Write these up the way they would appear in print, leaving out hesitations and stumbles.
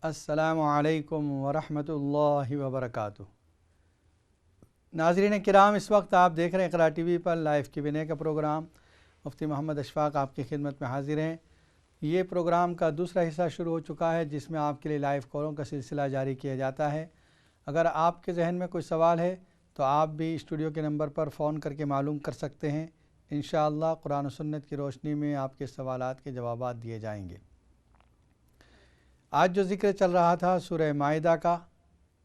السلام علیکم ورحمۃ اللہ وبرکاتہ۔ ناظرین کرام، اس وقت آپ دیکھ رہے ہیں اقرا ٹی وی پر لائیو Q&A کا پروگرام۔ مفتی محمد اشفاق آپ کی خدمت میں حاضر ہیں۔ یہ پروگرام کا دوسرا حصہ شروع ہو چکا ہے، جس میں آپ کے لیے لائیو کالوں کا سلسلہ جاری کیا جاتا ہے۔ اگر آپ کے ذہن میں کوئی سوال ہے تو آپ بھی اسٹوڈیو کے نمبر پر فون کر کے معلوم کر سکتے ہیں۔ انشاءاللہ قرآن و سنت کی روشنی میں آپ کے سوالات کے جوابات دیے جائیں گے۔ آج جو ذکر چل رہا تھا سورہ مائدہ کا،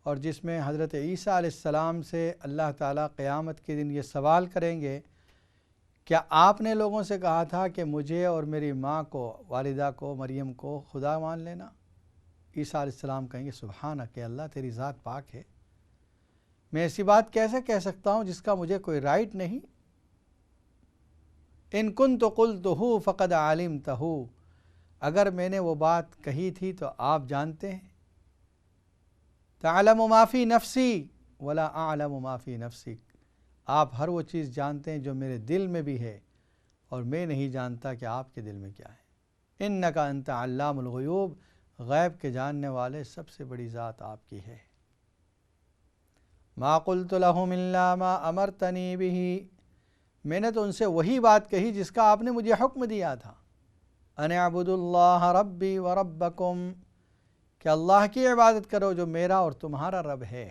اور جس میں حضرت عیسیٰ علیہ السلام سے اللہ تعالیٰ قیامت کے دن یہ سوال کریں گے، کیا آپ نے لوگوں سے کہا تھا کہ مجھے اور میری ماں کو، والدہ کو، مریم کو خدا مان لینا؟ عیسیٰ علیہ السلام کہیں گے سبحانک کہ اللہ تیری ذات پاک ہے، میں ایسی بات کیسے کہہ سکتا ہوں جس کا مجھے کوئی رائٹ نہیں؟ ان کنت قلتہ فقد علمتہ، اگر میں نے وہ بات کہی تھی تو آپ جانتے ہیں۔ تعلم ما فی نفسی ولا اعلم ما فی نفسک، آپ ہر وہ چیز جانتے ہیں جو میرے دل میں بھی ہے اور میں نہیں جانتا کہ آپ کے دل میں کیا ہے۔ انک انت علام الغیوب، غیب کے جاننے والے سب سے بڑی ذات آپ کی ہے۔ ما قلت لهم الا ما امرتنی بہ، میں نے تو ان سے وہی بات کہی جس کا آپ نے مجھے حکم دیا تھا۔ ان اعبدوا اللہ ربی و ربکم، کہ اللہ کی عبادت کرو جو میرا اور تمہارا رب ہے۔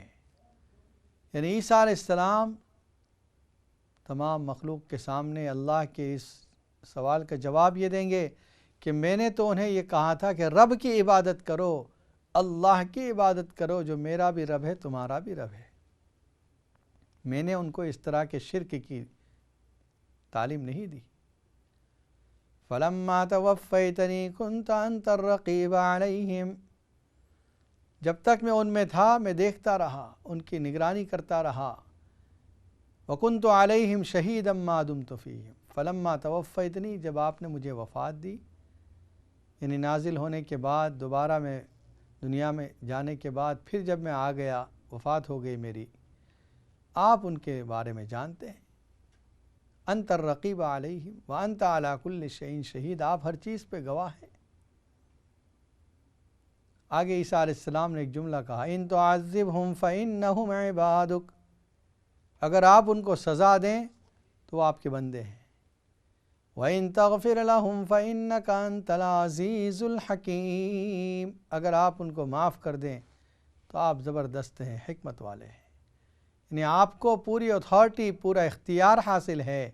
یعنی عیسیٰ علیہ السلام تمام مخلوق کے سامنے اللہ کے اس سوال کا جواب یہ دیں گے کہ میں نے تو انہیں یہ کہا تھا کہ رب کی عبادت کرو، اللہ کی عبادت کرو جو میرا بھی رب ہے تمہارا بھی رب ہے۔ میں نے ان کو اس طرح کے شرک کی تعلیم نہیں دی۔ فلما توفیتنی کنت انت الرقیب علیہم، جب تک میں ان میں تھا میں دیکھتا رہا، ان کی نگرانی کرتا رہا۔ وکنت علیہم شہیدا ما دمت فیہم، فلما توفیتنی، جب آپ نے مجھے وفات دی، یعنی نازل ہونے کے بعد، دوبارہ میں دنیا میں جانے کے بعد، پھر جب میں آ گیا، وفات ہو گئی میری، آپ ان کے بارے میں جانتے ہیں۔ انت الرقیب علیہم وانت علی کل شیء شہید، آپ ہر چیز پہ گواہ ہیں۔ آگے عیسیٰ علیہ السلام نے ایک جملہ کہا، ان تعذبہم فانہم عبادک، اگر آپ ان کو سزا دیں تو وہ آپ کے بندے ہیں۔ وَإِن تَغْفِرْ لَهُمْ فَإِنَّكَ أَنْتَ الْعَزِيزُ الْحَكِيمُ، اگر آپ ان کو معاف کر دیں تو آپ زبردست ہیں، حکمت والے ہیں۔ یعنی آپ کو پوری اتھارٹی، پورا اختیار حاصل ہے۔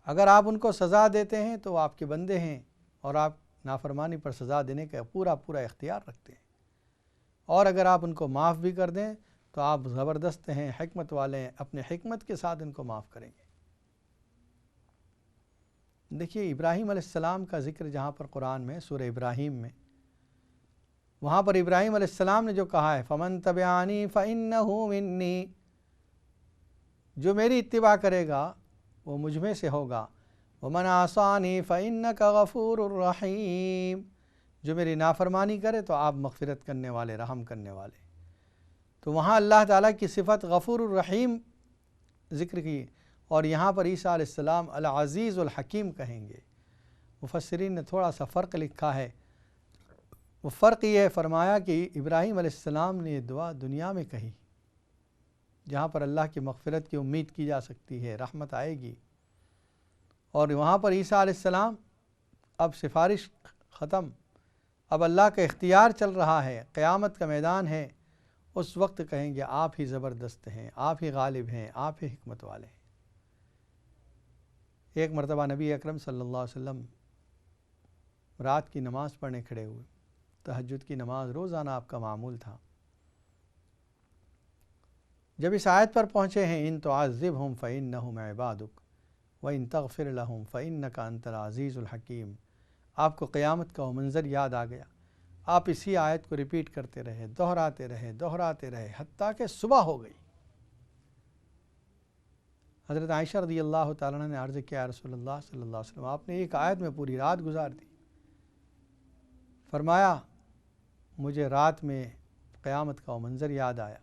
اگر آپ ان کو سزا دیتے ہیں تو وہ آپ کے بندے ہیں، اور آپ نافرمانی پر سزا دینے کا پورا اختیار رکھتے ہیں۔ اور اگر آپ ان کو معاف بھی کر دیں تو آپ زبردست ہیں، حکمت والے ہیں، اپنے حکمت کے ساتھ ان کو معاف کریں گے۔ دیکھیے ابراہیم علیہ السلام کا ذکر جہاں پر قرآن میں سورہ ابراہیم میں، وہاں پر ابراہیم علیہ السلام نے جو کہا ہے فَمَن تَبِعَنِي فَإِنَّهُ مِنِّي، جو میری اتباع کرے گا وہ مجھ میں سے ہوگا۔ وَمَنْ عَصَانِي فَإِنَّكَ غَفُورٌ رَحِيمٌ، جو میری نافرمانی کرے تو آپ مغفرت کرنے والے، رحم کرنے والے۔ تو وہاں اللہ تعالیٰ کی صفت غفور الرحیم ذکر کی، اور یہاں پر عیسیٰ علیہ السلام العزیز الحکیم کہیں گے۔ مفسرین نے تھوڑا سا فرق لکھا ہے، وہ فرق یہ ہے، فرمایا کہ ابراہیم علیہ السلام نے یہ دعا دنیا میں کہی جہاں پر اللہ کی مغفرت کی امید کی جا سکتی ہے، رحمت آئے گی، اور وہاں پر عیسیٰ علیہ السلام اب سفارش ختم، اب اللہ کا اختیار چل رہا ہے، قیامت کا میدان ہے، اس وقت کہیں گے آپ ہی زبردست ہیں، آپ ہی غالب ہیں، آپ ہی حکمت والے ہیں۔ ایک مرتبہ نبی اکرم صلی اللہ علیہ وسلم رات کی نماز پڑھنے کھڑے ہوئے، تہجد کی نماز روزانہ آپ کا معمول تھا۔ جب اس آیت پر پہنچے ہیں ان تعذبہم فإنہم عبادک وإن تغفر لہم فإنک انت العزیز الحکیم، آپ کو قیامت کا وہ منظر یاد آ گیا۔ آپ اسی آیت کو ریپیٹ کرتے رہے، دہراتے رہے حتیٰ کہ صبح ہو گئی۔ حضرت عائشہ رضی اللہ تعالیٰ عنہ نے عرض کیا، یا رسول اللہ صلی اللہ علیہ وسلم، آپ نے ایک آیت میں پوری رات گزار دی۔ فرمایا مجھے رات میں قیامت کا وہ منظر یاد آیا،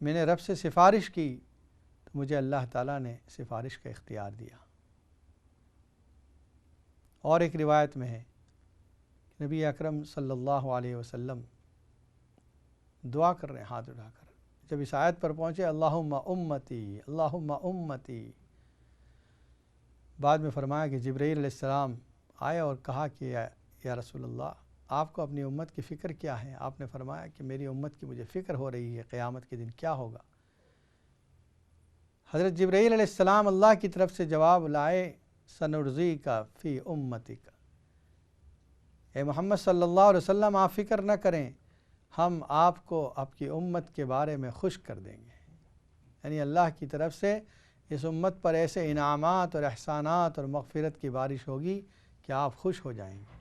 میں نے رب سے سفارش کی تو مجھے اللہ تعالیٰ نے سفارش کا اختیار دیا۔ اور ایک روایت میں ہے نبی اکرم صلی اللہ علیہ وسلم دعا کر رہے ہیں ہاتھ اٹھا کر، جب اس آیت پر پہنچے اللہم امتی اللہم امتی، بعد میں فرمایا کہ جبرائیل علیہ السلام آئے اور کہا کہ یا رسول اللہ آپ کو اپنی امت کی فکر کیا ہے؟ آپ نے فرمایا کہ میری امت کی مجھے فکر ہو رہی ہے قیامت کے دن کیا ہوگا۔ حضرت جبرائیل علیہ السلام اللہ کی طرف سے جواب لائے سنرضیک فی امتک، اے محمد صلی اللہ علیہ وسلم آپ فکر نہ کریں، ہم آپ کو آپ کی امت کے بارے میں خوش کر دیں گے، یعنی اللہ کی طرف سے اس امت پر ایسے انعامات اور احسانات اور مغفرت کی بارش ہوگی کہ آپ خوش ہو جائیں گے۔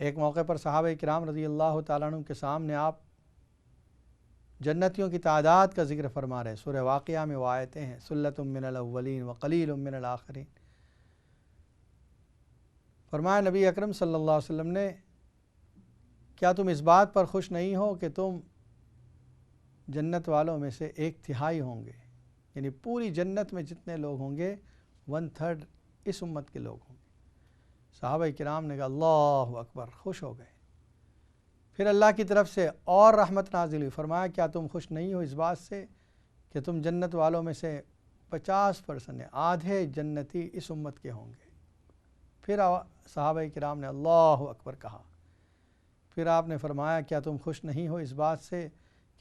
ایک موقع پر صحابہ کرام رضی اللہ تعالیٰ عنہ کے سامنے آپ جنتیوں کی تعداد کا ذکر فرما رہے ہیں۔ سورہ واقعہ میں وہ آیتیں ہیں ثلۃ من الاولین وقلیل من الآخرین۔ فرمایا نبی اکرم صلی اللہ علیہ وسلم نے کیا تم اس بات پر خوش نہیں ہو کہ تم جنت والوں میں سے 1/3 ہوں گے، یعنی پوری جنت میں جتنے لوگ ہوں گے 1/3 اس امت کے لوگ ہوں گے۔ صحابہ کرام نے کہا اللہ اکبر، خوش ہو گئے۔ پھر اللہ کی طرف سے اور رحمت نازل ہوئی، فرمایا کیا تم خوش نہیں ہو اس بات سے کہ تم جنت والوں میں سے 50% آدھے جنتی اس امت کے ہوں گے۔ پھر صحابہ کرام نے اللہ اکبر کہا۔ پھر آپ نے فرمایا کیا تم خوش نہیں ہو اس بات سے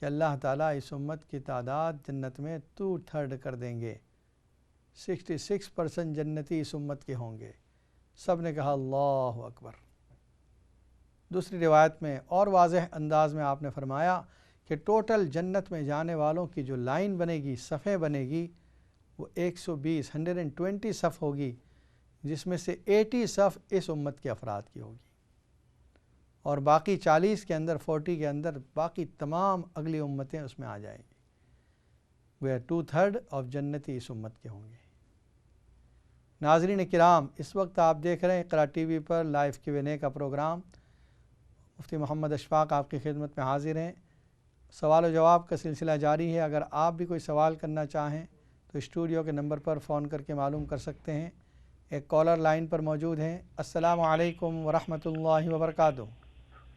کہ اللہ تعالیٰ اس امت کی تعداد جنت میں 2/3 کر دیں گے، 66% جنتی اس امت کے ہوں گے۔ سب نے کہا اللہ اکبر۔ دوسری روایت میں اور واضح انداز میں آپ نے فرمایا کہ ٹوٹل جنت میں جانے والوں کی جو لائن بنے گی، صفیں بنے گی، وہ 120 صف ہوگی، جس میں سے 80 صف اس امت کے افراد کی ہوگی، اور باقی 40 کے اندر 40 کے اندر باقی تمام اگلی امتیں اس میں آ جائیں گی۔ وہ 2/3 آف جنتی اس امت کے ہوں گے۔ ناظرین کرام، اس وقت آپ دیکھ رہے ہیں اقرا ٹی وی پر لائیو Q&A کا پروگرام۔ مفتی محمد اشفاق آپ کی خدمت میں حاضر ہیں۔ سوال و جواب کا سلسلہ جاری ہے۔ اگر آپ بھی کوئی سوال کرنا چاہیں تو اسٹوڈیو کے نمبر پر فون کر کے معلوم کر سکتے ہیں۔ ایک کالر لائن پر موجود ہیں۔ السلام علیکم ورحمۃ اللہ وبرکاتہ۔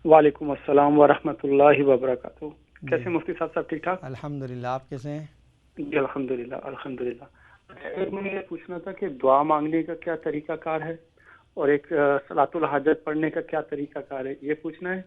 وعلیکم السلام ورحمۃ اللہ وبرکاتہ۔ کیسے مفتی صاحب؟ سب ٹھیک ٹھاک؟ الحمدللہ، آپ کیسے ہیں؟ جی الحمدللہ الحمدللہ۔ ایک میں یہ پوچھنا تھا کہ دعا مانگنے کا کیا طریقہ کار ہے، اور ایک صلاۃ الحاجت پڑھنے کا کیا طریقہ کار ہے، یہ پوچھنا ہے۔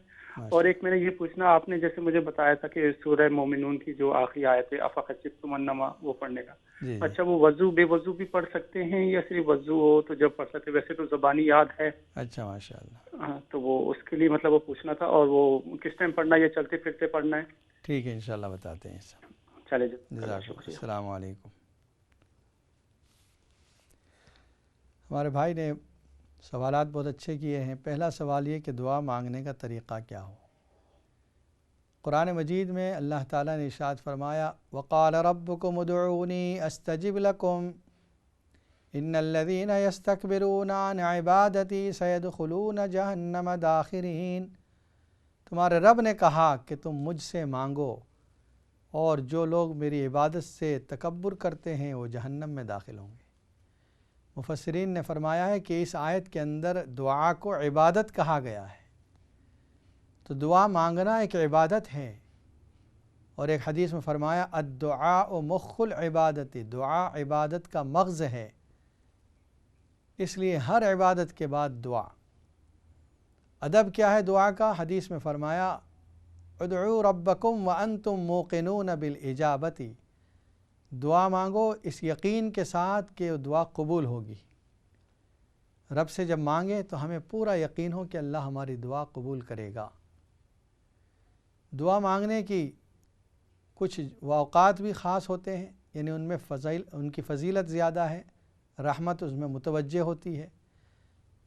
اور ایک میں نے یہ پوچھنا، آپ نے جیسے مجھے بتایا تھا کہ سورہ مومنون کی جو آخری آیت ہے افحسبتم انما، وہ پڑھنے کا، اچھا وہ وضو بے وضو بھی پڑھ سکتے ہیں یا صرف وضو ہو تو جب پڑھ سکتے؟ ویسے تو زبانی یاد ہے۔ اچھا ماشاءاللہ۔ ہاں، تو وہ اس کے لیے مطلب وہ پوچھنا تھا، اور وہ کس ٹائم پڑھنا ہے، یا چلتے پھرتے پڑھنا ہے؟ ٹھیک ہے انشاءاللہ بتاتے ہیں۔ چلے شکریہ۔ السلام علیکم۔ ہمارے بھائی نے سوالات بہت اچھے کیے ہیں۔ پہلا سوال یہ کہ دعا مانگنے کا طریقہ کیا ہو۔ قرآن مجید میں اللہ تعالیٰ نے ارشاد فرمایا وَقَالَ رَبُّكُمُ ادْعُونِي أَسْتَجِبْ لَكُمْ إِنَّ الَّذِينَ يَسْتَكْبِرُونَ عَنْ عِبَادَتِي سَيَدْخُلُونَ جَهَنَّمَ دَاخِرِينَ۔ تمہارے رب نے کہا کہ تم مجھ سے مانگو، اور جو لوگ میری عبادت سے تکبر کرتے ہیں وہ جہنم میں داخل ہوں گے۔ مفسرین نے فرمایا ہے کہ اس آیت کے اندر دعا کو عبادت کہا گیا ہے، تو دعا مانگنا ایک عبادت ہے۔ اور ایک حدیث میں فرمایا الدعاء مخ العبادت، دعا عبادت کا مغز ہے، اس لیے ہر عبادت کے بعد دعا۔ ادب کیا ہے دعا کا؟ حدیث میں فرمایا ادعوا ربکم وانتم موقنون بالاجابت، دعا مانگو اس یقین کے ساتھ کہ دعا قبول ہوگی۔ رب سے جب مانگے تو ہمیں پورا یقین ہو کہ اللہ ہماری دعا قبول کرے گا۔ دعا مانگنے کی کچھ اوقات بھی خاص ہوتے ہیں، یعنی ان کی فضیلت زیادہ ہے، رحمت اس میں متوجہ ہوتی ہے۔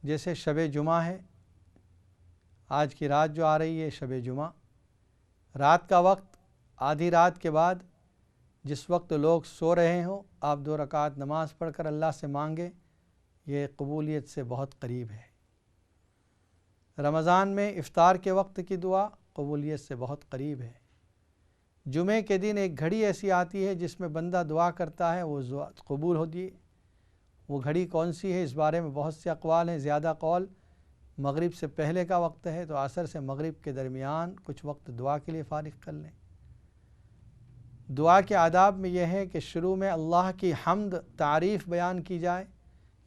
جیسے شب جمعہ ہے، آج کی رات جو آ رہی ہے شب جمعہ، رات کا وقت، آدھی رات کے بعد جس وقت لوگ سو رہے ہوں، آپ 2 رکعت نماز پڑھ کر اللہ سے مانگیں، یہ قبولیت سے بہت قریب ہے۔ رمضان میں افطار کے وقت کی دعا قبولیت سے بہت قریب ہے۔ جمعے کے دن ایک گھڑی ایسی آتی ہے جس میں بندہ دعا کرتا ہے، وہ قبول ہوتی ہے۔ وہ گھڑی کون سی ہے، اس بارے میں بہت سے اقوال ہیں۔ زیادہ قول مغرب سے پہلے کا وقت ہے تو عصر سے مغرب کے درمیان کچھ وقت دعا کے لیے فارغ کر لیں۔ دعا کے آداب میں یہ ہے کہ شروع میں اللہ کی حمد تعریف بیان کی جائے،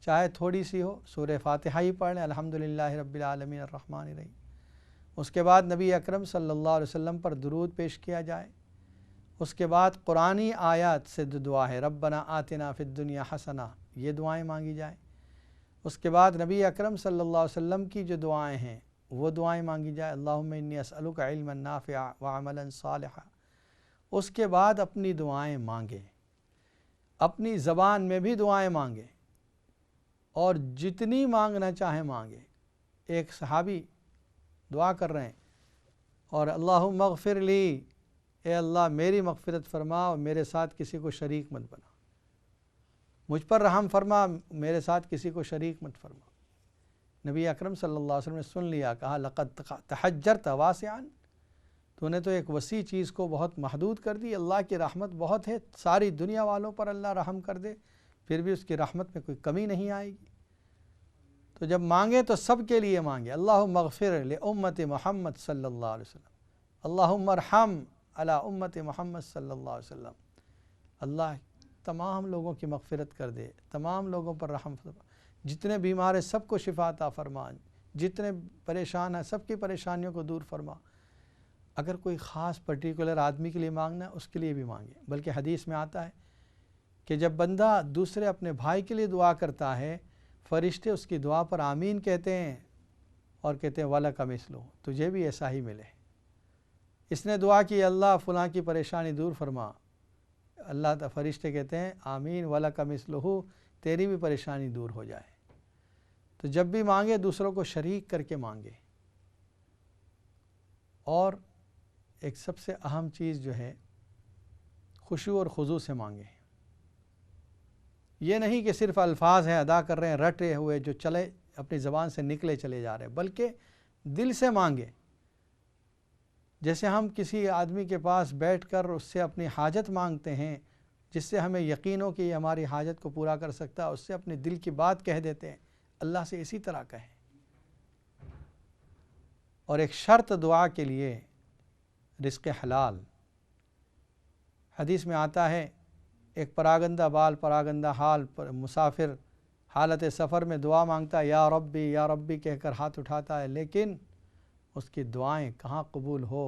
چاہے تھوڑی سی ہو، سورہ فاتحہ ہی پڑھ لیں، الحمدللہ رب العالمین الرحمن الرحیم۔ اس کے بعد نبی اکرم صلی اللہ علیہ وسلم پر درود پیش کیا جائے۔ اس کے بعد قرآنی آیات سے دعا ہے، ربنا آتنا فی الدنیا حسنہ، یہ دعائیں مانگی جائیں۔ اس کے بعد نبی اکرم صلی اللہ علیہ وسلم کی جو دعائیں ہیں وہ دعائیں مانگی جائیں، اللہم انی اسألک علما نافعا وعملا صالحا۔ اس کے بعد اپنی دعائیں مانگیں، اپنی زبان میں بھی دعائیں مانگیں اور جتنی مانگنا چاہیں مانگیں۔ ایک صحابی دعا کر رہے ہیں اور اللہم اغفر لی، اے اللہ میری مغفرت فرما اور میرے ساتھ کسی کو شریک مت بنا، مجھ پر رحم فرما، میرے ساتھ کسی کو شریک مت فرما۔ نبی اکرم صلی اللہ علیہ وسلم نے سن لیا، کہا لقد تحجرت واسعا، تو نے تو ایک وسیع چیز کو بہت محدود کر دی، اللہ کی رحمت بہت ہے، ساری دنیا والوں پر اللہ رحم کر دے، پھر بھی اس کی رحمت میں کوئی کمی نہیں آئے گی۔ تو جب مانگے تو سب کے لیے مانگے، اللہم اغفر لامت محمد صلی اللہ علیہ وسلم، اللہم ارحم علی امت محمد صلی اللہ علیہ وسلم، اللہ تمام لوگوں کی مغفرت کر دے، تمام لوگوں پر رحم فرما، جتنے بیمار ہیں سب کو شفا عطا فرما، جتنے پریشان ہیں سب کی پریشانیوں کو دور فرما۔ اگر کوئی خاص پرٹیکولر آدمی کے لیے مانگنا ہے اس کے لیے بھی مانگے، بلکہ حدیث میں آتا ہے کہ جب بندہ دوسرے اپنے بھائی کے لیے دعا کرتا ہے، فرشتے اس کی دعا پر آمین کہتے ہیں اور کہتے ہیں وَلَكَ مِثْلُهُ، تجھے بھی ایسا ہی ملے۔ اس نے دعا کی اللہ فلاں کی پریشانی دور فرما، اللہ فرشتے کہتے ہیں آمین وَلَكَ مِثْلُهُ، تیری بھی پریشانی دور ہو جائے۔ تو جب بھی مانگے دوسروں کو شریک کر کے مانگے۔ اور ایک سب سے اہم چیز جو ہے خشوع اور خضوع سے مانگے۔ یہ نہیں کہ صرف الفاظ ہیں ادا کر رہے ہیں رٹے ہوئے جو چلے اپنی زبان سے نکلے چلے جا رہے ہیں، بلکہ دل سے مانگے۔ جیسے ہم کسی آدمی کے پاس بیٹھ کر اس سے اپنی حاجت مانگتے ہیں، جس سے ہمیں یقین ہو کہ یہ ہماری حاجت کو پورا کر سکتا ہے، اس سے اپنے دل کی بات کہہ دیتے ہیں، اللہ سے اسی طرح کہیں۔ اور ایک شرط دعا کے لیے رزق حلال۔ حدیث میں آتا ہے ایک پراگندہ بال پراگندہ حال مسافر حالت سفر میں دعا مانگتا ہے، یا ربی کہہ کر ہاتھ اٹھاتا ہے، لیکن اس کی دعائیں کہاں قبول ہو،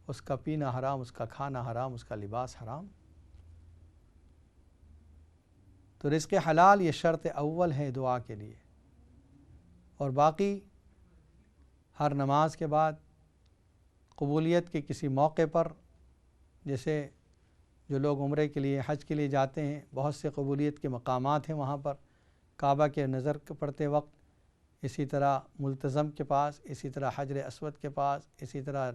اس کا پینا حرام، اس کا کھانا حرام، اس کا لباس حرام۔ تو رزق حلال یہ شرط اول ہے دعا کے لیے۔ اور باقی ہر نماز کے بعد قبولیت کے کسی موقع پر، جیسے جو لوگ عمرے کے لیے حج کے لیے جاتے ہیں، بہت سے قبولیت کے مقامات ہیں وہاں پر، کعبہ کے نظر پڑتے وقت، اسی طرح ملتزم کے پاس، اسی طرح حجر اسود کے پاس، اسی طرح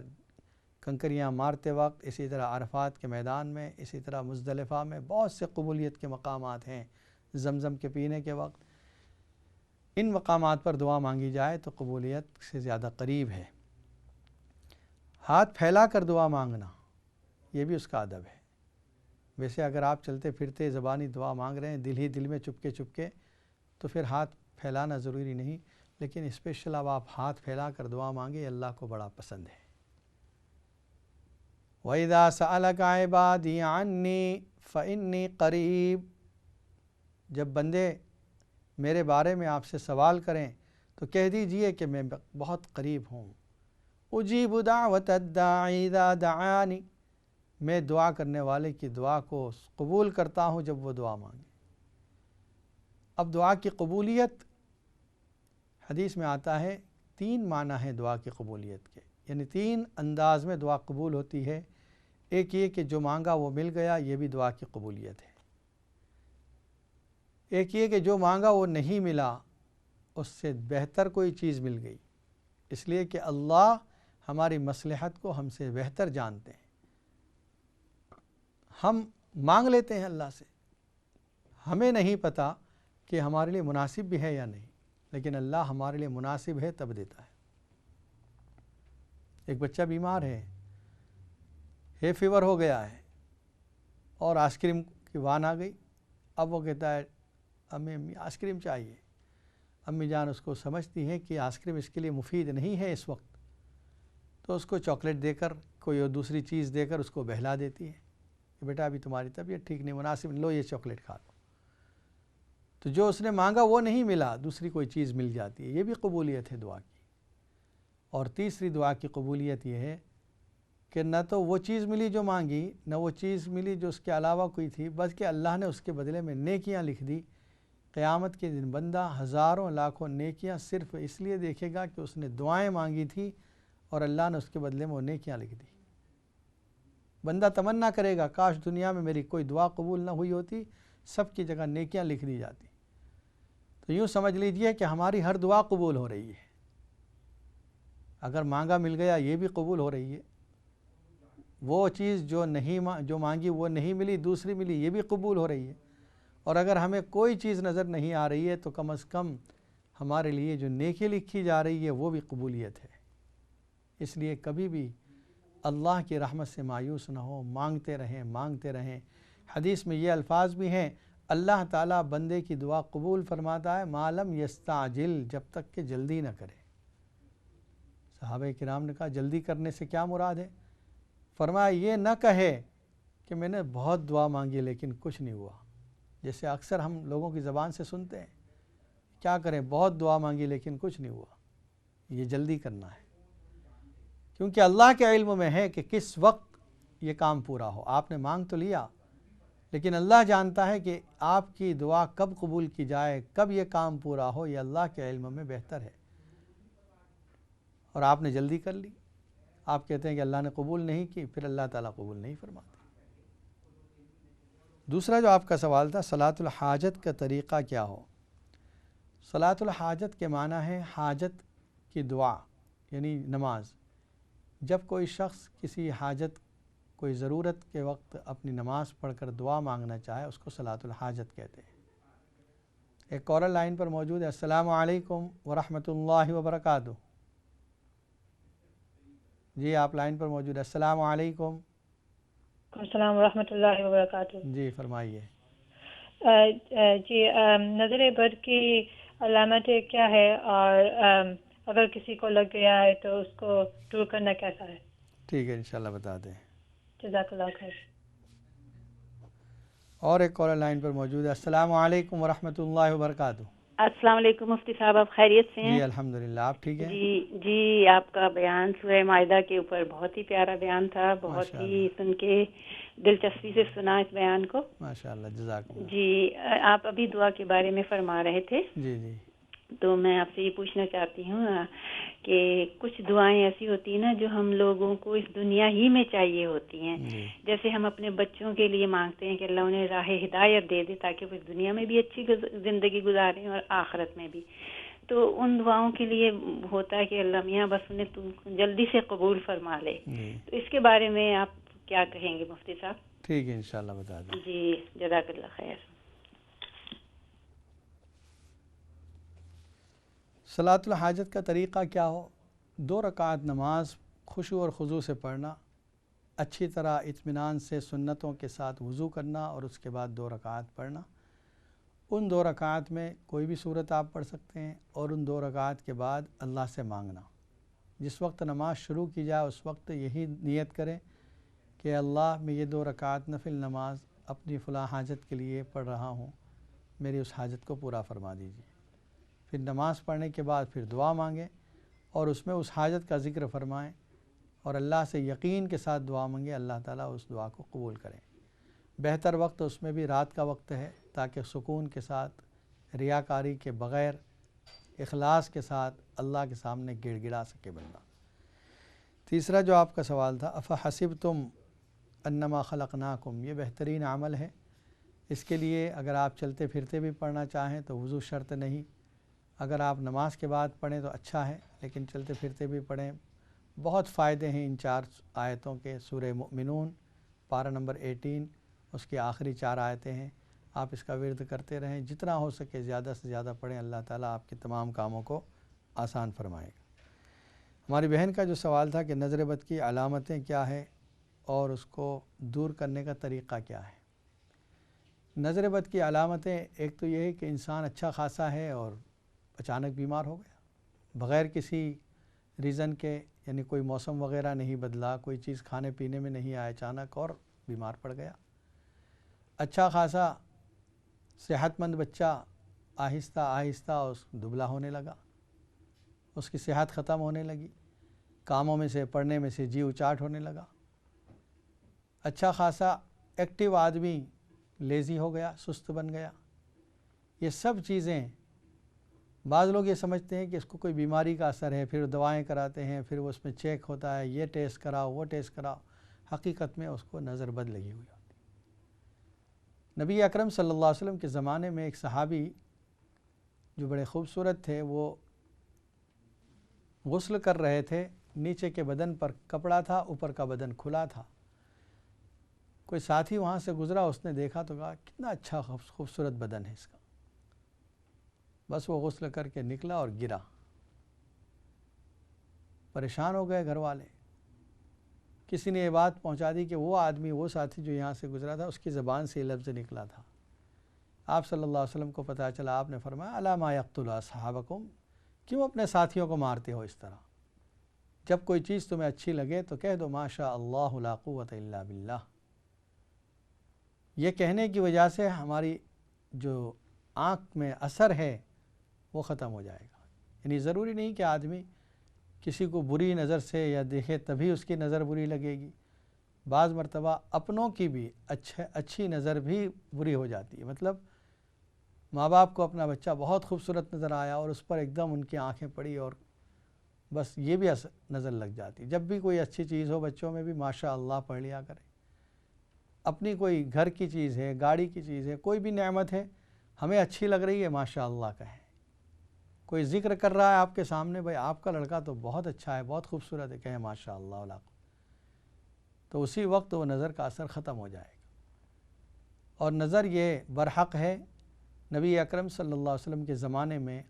کنکریاں مارتے وقت، اسی طرح عرفات کے میدان میں، اسی طرح مزدلفہ میں بہت سے قبولیت کے مقامات ہیں، زمزم کے پینے کے وقت۔ ان مقامات پر دعا مانگی جائے تو قبولیت سے زیادہ قریب ہے۔ ہاتھ پھیلا کر دعا مانگنا یہ بھی اس کا ادب ہے۔ ویسے اگر آپ چلتے پھرتے زبانی دعا مانگ رہے ہیں دل ہی دل میں چپکے تو پھر ہاتھ پھیلانا ضروری نہیں، لیکن اسپیشل اب آپ ہاتھ پھیلا کر دعا مانگے، اللہ کو بڑا پسند ہے۔ وَإِذَا سَأَلَكَ عِبَادِي عَنِّي فَإِنِّي قَرِيبٌ، جب بندے میرے بارے میں آپ سے سوال کریں تو کہہ دیجئے کہ میں بہت قریب ہوں۔ اجیب دعوت الداعی اذا دعانی، میں دعا کرنے والے کی دعا کو قبول کرتا ہوں جب وہ دعا مانگے۔ اب دعا کی قبولیت حدیث میں آتا ہے 3 معنی ہیں دعا کی قبولیت کے، یعنی 3 انداز میں دعا قبول ہوتی ہے۔ ایک یہ کہ جو مانگا وہ مل گیا، یہ بھی دعا کی قبولیت ہے۔ ایک یہ کہ جو مانگا وہ نہیں ملا، اس سے بہتر کوئی چیز مل گئی، اس لیے کہ اللہ ہماری مصلحت کو ہم سے بہتر جانتے ہیں۔ ہم مانگ لیتے ہیں اللہ سے، ہمیں نہیں پتہ کہ ہمارے لیے مناسب بھی ہے یا نہیں، لیکن اللہ ہمارے لیے مناسب ہے تب دیتا ہے۔ ایک بچہ بیمار ہے فیور ہو گیا ہے اور آئس کریم کی وان آ گئی، اب وہ کہتا ہے امی آئس کریم چاہیے۔ امی جان اس کو سمجھتی ہیں کہ آئس کریم اس کے لیے مفید نہیں ہے اس وقت، تو اس کو چاکلیٹ دے کر کوئی اور دوسری چیز دے کر اس کو بہلا دیتی ہے کہ بیٹا ابھی تمہاری طبیعت ٹھیک نہیں، مناسب، لو یہ چاکلیٹ کھا لو۔ تو جو اس نے مانگا وہ نہیں ملا، دوسری کوئی چیز مل جاتی ہے، یہ بھی قبولیت ہے دعا کی۔ اور تیسری دعا کی قبولیت یہ ہے کہ نہ تو وہ چیز ملی جو مانگی، نہ وہ چیز ملی جو اس کے علاوہ کوئی تھی، بلکہ اللہ نے اس کے بدلے میں نیکیاں لکھ دی۔ قیامت کے دن بندہ ہزاروں لاکھوں نیکیاں صرف اس لیے دیکھے گا کہ اس نے دعائیں مانگی تھی اور اللہ نے اس کے بدلے میں وہ نیکیاں لکھ دی۔ بندہ تمنا کرے گا کاش دنیا میں میری کوئی دعا قبول نہ ہوئی ہوتی، سب کی جگہ نیکیاں لکھ دی جاتی۔ تو یوں سمجھ لیجئے کہ ہماری ہر دعا قبول ہو رہی ہے، اگر مانگا مل گیا یہ بھی قبول ہو رہی ہے، وہ چیز جو مانگی وہ نہیں ملی، دوسری ملی، یہ بھی قبول ہو رہی ہے، اور اگر ہمیں کوئی چیز نظر نہیں آ رہی ہے تو کم از کم ہمارے لیے جو نیکی لکھی جا رہی ہے وہ بھی قبولیت ہے۔ اس لیے کبھی بھی اللہ کی رحمت سے مایوس نہ ہو، مانگتے رہیں مانگتے رہیں۔ حدیث میں یہ الفاظ بھی ہیں، اللہ تعالیٰ بندے کی دعا قبول فرماتا ہے ما لم یستعجل، جب تک کہ جلدی نہ کرے۔ صحابہ کرام نے کہا جلدی کرنے سے کیا مراد ہے؟ فرمایا یہ نہ کہے کہ میں نے بہت دعا مانگی لیکن کچھ نہیں ہوا، جیسے اکثر ہم لوگوں کی زبان سے سنتے ہیں، کیا کریں بہت دعا مانگی لیکن کچھ نہیں ہوا، یہ جلدی کرنا ہے، کیونکہ اللہ کے علم میں ہے کہ کس وقت یہ کام پورا ہو۔ آپ نے مانگ تو لیا، لیکن اللہ جانتا ہے کہ آپ کی دعا کب قبول کی جائے، کب یہ کام پورا ہو، یہ اللہ کے علم میں بہتر ہے، اور آپ نے جلدی کر لی۔ آپ کہتے ہیں کہ اللہ نے قبول نہیں کی، پھر اللہ تعالیٰ قبول نہیں فرماتے۔ دوسرا جو آپ کا سوال تھا صلاۃ الحاجت کا طریقہ کیا ہو؟ صلاۃ الحاجت کے معنی ہے حاجت کی دعا، یعنی نماز۔ جب کوئی شخص کسی حاجت، کوئی ضرورت کے وقت اپنی نماز پڑھ کر دعا مانگنا چاہے اس کو صلاۃ الحاجت کہتے ہیں۔ ایک کالر لائن پر موجود ہے۔ السلام علیکم ورحمۃ اللہ وبرکاتہ۔ جی آپ لائن پر موجود ہے۔ السلام علیکم۔ السلام ورحمۃ اللہ وبرکاتہ۔ جی فرمائیے۔ جی نظر بد کی علامتیں کیا ہے، اور اگر کسی کو لگ گیا ہے تو اس کو دور کرنا کیسا ہے؟ ٹھیک ہے انشاءاللہ بتا دیں۔ جزاک اللہ خیر۔ اور ایک کالر لائن پر موجود ہے۔ السلام علیکم ورحمۃ اللہ وبرکاتہ۔ السلام علیکم مفتی صاحب، آپ خیریت سے ہیں؟ جی الحمدللہ، آپ ٹھیک ہیں؟ جی آپ کا بیان سورہ مائدہ کے اوپر بہت ہی پیارا بیان تھا، بہت ہی سن کے دلچسپی سے سنا اس بیان کو، ماشاءاللہ، جزاک اللہ۔ جی آپ ابھی دعا کے بارے میں فرما رہے تھے، جی جی تو میں آپ سے یہ پوچھنا چاہتی ہوں کہ کچھ دعائیں ایسی ہوتی ہیں نا جو ہم لوگوں کو اس دنیا ہی میں چاہیے ہوتی ہیں، جیسے ہم اپنے بچوں کے لیے مانگتے ہیں کہ اللہ انہیں راہ ہدایت دے دے تاکہ وہ اس دنیا میں بھی اچھی زندگی گزاریں اور آخرت میں بھی، تو ان دعاؤں کے لیے ہوتا ہے کہ اللہ میاں بس انہیں تو جلدی سے قبول فرما لے، تو اس کے بارے میں آپ کیا کہیں گے مفتی صاحب؟ ٹھیک ہے انشاءاللہ بتا دیں۔ جی جزاک اللہ خیر۔ صلاۃ الحاجت کا طریقہ کیا ہو؟ 2 رکعت نماز خشوع اور خضوع سے پڑھنا، اچھی طرح اطمینان سے سنتوں کے ساتھ وضو کرنا اور اس کے بعد 2 رکعت پڑھنا۔ ان 2 رکعت میں کوئی بھی صورت آپ پڑھ سکتے ہیں، اور ان 2 رکعت کے بعد اللہ سے مانگنا۔ جس وقت نماز شروع کی جائے اس وقت یہی نیت کریں کہ اللہ میں یہ 2 رکعت نفل نماز اپنی فلاں حاجت کے لیے پڑھ رہا ہوں، میری اس حاجت کو پورا فرما دیجیے۔ پھر نماز پڑھنے کے بعد پھر دعا مانگیں اور اس میں اس حاجت کا ذکر فرمائیں، اور اللہ سے یقین کے ساتھ دعا مانگیں، اللہ تعالیٰ اس دعا کو قبول کریں۔ بہتر وقت اس میں بھی رات کا وقت ہے تاکہ سکون کے ساتھ، ریاکاری کے بغیر، اخلاص کے ساتھ اللہ کے سامنے گڑ گڑا سکے بندہ۔ تیسرا جو آپ کا سوال تھا، افحسبتم انما خلقناکم، یہ بہترین عمل ہے۔ اس کے لیے اگر آپ چلتے پھرتے بھی پڑھنا چاہیں تو وضو شرط نہیں، اگر آپ نماز کے بعد پڑھیں تو اچھا ہے، لیکن چلتے پھرتے بھی پڑھیں۔ بہت فائدے ہیں ان 4 آیتوں کے۔ سورہ مؤمنون پارہ نمبر 18، اس کی آخری 4 آیتیں ہیں، آپ اس کا ورد کرتے رہیں، جتنا ہو سکے زیادہ سے زیادہ پڑھیں، اللہ تعالیٰ آپ کے تمام کاموں کو آسان فرمائے گا۔ ہماری بہن کا جو سوال تھا کہ نظر بد کی علامتیں کیا ہے اور اس کو دور کرنے کا طریقہ کیا ہے۔ نظر بد کی علامتیں ایک تو یہ ہے کہ انسان اچھا خاصا ہے اور اچانک بیمار ہو گیا بغیر کسی ریزن کے، یعنی کوئی موسم وغیرہ نہیں بدلا، کوئی چیز کھانے پینے میں نہیں آیا، اچانک اور بیمار پڑ گیا۔ اچھا خاصا صحت مند بچہ آہستہ آہستہ اس دبلا ہونے لگا، اس کی صحت ختم ہونے لگی، کاموں میں سے پڑھنے میں سے جی اچاٹ ہونے لگا۔ اچھا خاصا ایکٹیو آدمی لیزی ہو گیا، سست بن گیا۔ یہ سب چیزیں بعض لوگ یہ سمجھتے ہیں کہ اس کو کوئی بیماری کا اثر ہے، پھر دوائیں کراتے ہیں، پھر وہ اس میں چیک ہوتا ہے، یہ ٹیسٹ کراؤ وہ ٹیسٹ کراؤ، حقیقت میں اس کو نظر بد لگی ہوئی ہوتی۔ نبی اکرم صلی اللہ علیہ وسلم کے زمانے میں ایک صحابی جو بڑے خوبصورت تھے، وہ غسل کر رہے تھے، نیچے کے بدن پر کپڑا تھا، اوپر کا بدن کھلا تھا۔ کوئی ساتھی وہاں سے گزرا، اس نے دیکھا تو کہا کتنا اچھا خوبصورت بدن ہے اس کا، بس وہ غسل کر کے نکلا اور گرا۔ پریشان ہو گئے گھر والے، کسی نے یہ بات پہنچا دی کہ وہ آدمی، وہ ساتھی جو یہاں سے گزرا تھا، اس کی زبان سے یہ لفظ نکلا تھا۔ آپ صلی اللہ علیہ وسلم کو پتہ چلا، آپ نے فرمایا الا ما یقتل اصحابکم، کیوں اپنے ساتھیوں کو مارتے ہو اس طرح؟ جب کوئی چیز تمہیں اچھی لگے تو کہہ دو ما شاء اللہ لا قوت الا باللہ۔ یہ کہنے کی وجہ سے ہماری جو آنکھ میں اثر ہے وہ ختم ہو جائے گا۔ یعنی ضروری نہیں کہ آدمی کسی کو بری نظر سے یا دیکھے تبھی اس کی نظر بری لگے گی، بعض مرتبہ اپنوں کی بھی اچھی نظر بھی بری ہو جاتی ہے۔ مطلب ماں باپ کو اپنا بچہ بہت خوبصورت نظر آیا اور اس پر ایک دم ان کی آنکھیں پڑی اور بس یہ بھی نظر لگ جاتی۔ جب بھی کوئی اچھی چیز ہو بچوں میں بھی ماشاء اللہ پڑھ لیا کرے۔ اپنی کوئی گھر کی چیز ہے، گاڑی کی چیز ہے، کوئی بھی نعمت ہے، ہمیں اچھی لگ رہی ہے ماشاء اللہ کہیں۔ کوئی ذکر کر رہا ہے آپ کے سامنے، بھائی آپ کا لڑکا تو بہت اچھا ہے، بہت خوبصورت ہے، کہیں ماشاء اللہ لا، تو اسی وقت وہ نظر کا اثر ختم ہو جائے گا۔ اور نظر یہ برحق ہے۔ نبی اکرم صلی اللہ علیہ وسلم کے زمانے میں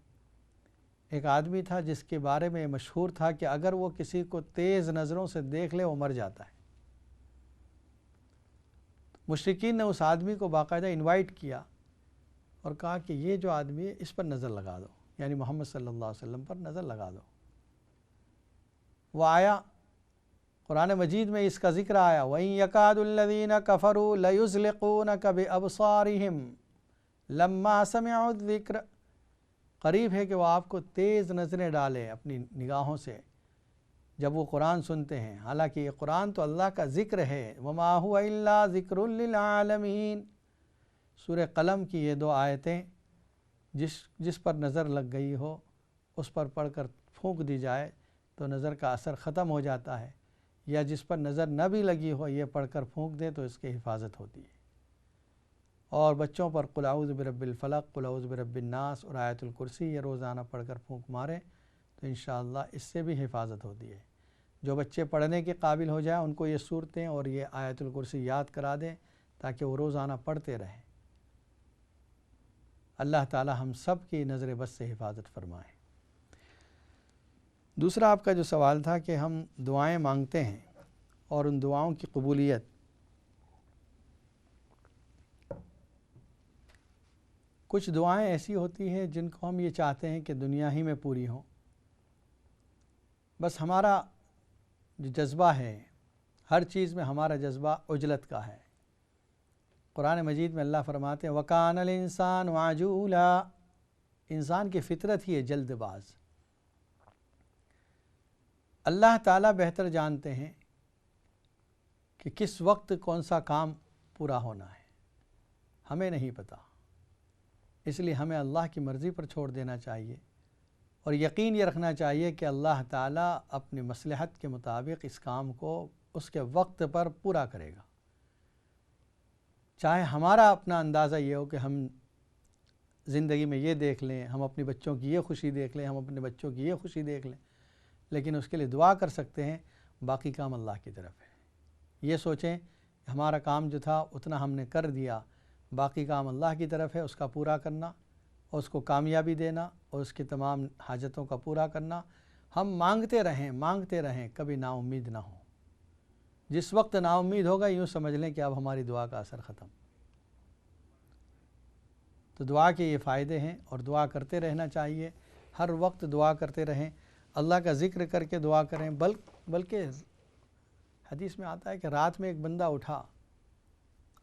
ایک آدمی تھا جس کے بارے میں مشہور تھا کہ اگر وہ کسی کو تیز نظروں سے دیکھ لے وہ مر جاتا ہے۔ مشرکین نے اس آدمی کو باقاعدہ انوائٹ کیا اور کہا کہ یہ جو آدمی ہے اس پر نظر لگا دو، یعنی محمد صلی اللہ علیہ وسلم پر نظر لگا دو۔ وہ آیا، قرآن مجید میں اس کا ذکر آیا وَإِن يَكَادُ الَّذِينَ كَفَرُوا لَيُزْلِقُونَكَ بِأَبْصَارِهِمْ لَمَّا سَمِعُوا الذِّكْرَ، قریب ہے کہ وہ آپ کو تیز نظریں ڈالے اپنی نگاہوں سے جب وہ قرآن سنتے ہیں، حالانکہ یہ قرآن تو اللہ کا ذکر ہے۔ وَمَا هُوَ إِلَّا ذِكْرٌ لِّلْعَالَمِينَ، سورہ قلم کی یہ دو آیتیں، جس پر نظر لگ گئی ہو اس پر پڑھ کر پھونک دی جائے تو نظر کا اثر ختم ہو جاتا ہے، یا جس پر نظر نہ بھی لگی ہو یہ پڑھ کر پھونک دے تو اس کی حفاظت ہوتی ہے۔ اور بچوں پر قل اعوذ برب الفلق، قل اعوذ برب الناس اور آیت الکرسی یہ روزانہ پڑھ کر پھونک ماریں تو انشاءاللہ اس سے بھی حفاظت ہوتی ہے۔ جو بچے پڑھنے کے قابل ہو جائیں ان کو یہ صورتیں اور یہ آیت الکرسی یاد کرا دیں تاکہ وہ روزانہ پڑھتے رہیں۔ اللہ تعالی ہم سب کی نظر بد سے حفاظت فرمائے۔ دوسرا آپ کا جو سوال تھا کہ ہم دعائیں مانگتے ہیں اور ان دعاؤں کی قبولیت، کچھ دعائیں ایسی ہوتی ہیں جن کو ہم یہ چاہتے ہیں کہ دنیا ہی میں پوری ہوں، بس ہمارا جو جذبہ ہے، ہر چیز میں ہمارا جذبہ عجلت کا ہے۔ قرآن مجید میں اللہ فرماتے ہیں وَكَانَ الْإِنسَانُ عَجُولًا، انسان کی فطرت ہی ہے جلد باز۔ اللہ تعالیٰ بہتر جانتے ہیں کہ کس وقت کون سا کام پورا ہونا ہے، ہمیں نہیں پتہ، اس لیے ہمیں اللہ کی مرضی پر چھوڑ دینا چاہیے اور یقین یہ رکھنا چاہیے کہ اللہ تعالیٰ اپنی مصلحت کے مطابق اس کام کو اس کے وقت پر پورا کرے گا۔ چاہے ہمارا اپنا اندازہ یہ ہو کہ ہم زندگی میں یہ دیکھ لیں، ہم اپنے بچوں کی یہ خوشی دیکھ لیں، ہم اپنے بچوں کی یہ خوشی دیکھ لیں، لیکن اس کے لیے دعا کر سکتے ہیں، باقی کام اللہ کی طرف ہے۔ یہ سوچیں ہمارا کام جو تھا اتنا ہم نے کر دیا، باقی کام اللہ کی طرف ہے، اس کا پورا کرنا اور اس کو کامیابی دینا اور اس کی تمام حاجتوں کا پورا کرنا۔ ہم مانگتے رہیں، کبھی نا امید نہ ہوں۔ جس وقت نا امید ہوگا یوں سمجھ لیں کہ اب ہماری دعا کا اثر ختم۔ تو دعا کے یہ فائدے ہیں اور دعا کرتے رہنا چاہیے۔ ہر وقت دعا کرتے رہیں، اللہ کا ذکر کر کے دعا کریں، بلکہ حدیث میں آتا ہے کہ رات میں ایک بندہ اٹھا،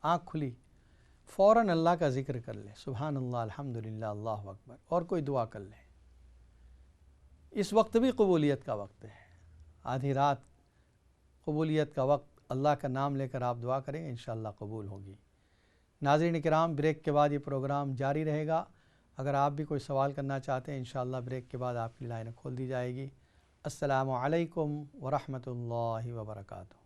آنکھ کھلی، فوراً اللہ کا ذکر کر لے، سبحان اللہ، الحمدللہ، اللہ اکبر، اور کوئی دعا کر لے۔ اس وقت بھی قبولیت کا وقت ہے، آدھی رات قبولیت کا وقت، اللہ کا نام لے کر آپ دعا کریں، انشاءاللہ قبول ہوگی۔ ناظرین کرام، بریک کے بعد یہ پروگرام جاری رہے گا۔ اگر آپ بھی کوئی سوال کرنا چاہتے ہیں، انشاءاللہ بریک کے بعد آپ کی لائن کھول دی جائے گی۔ السلام علیکم ورحمۃ اللہ وبرکاتہ۔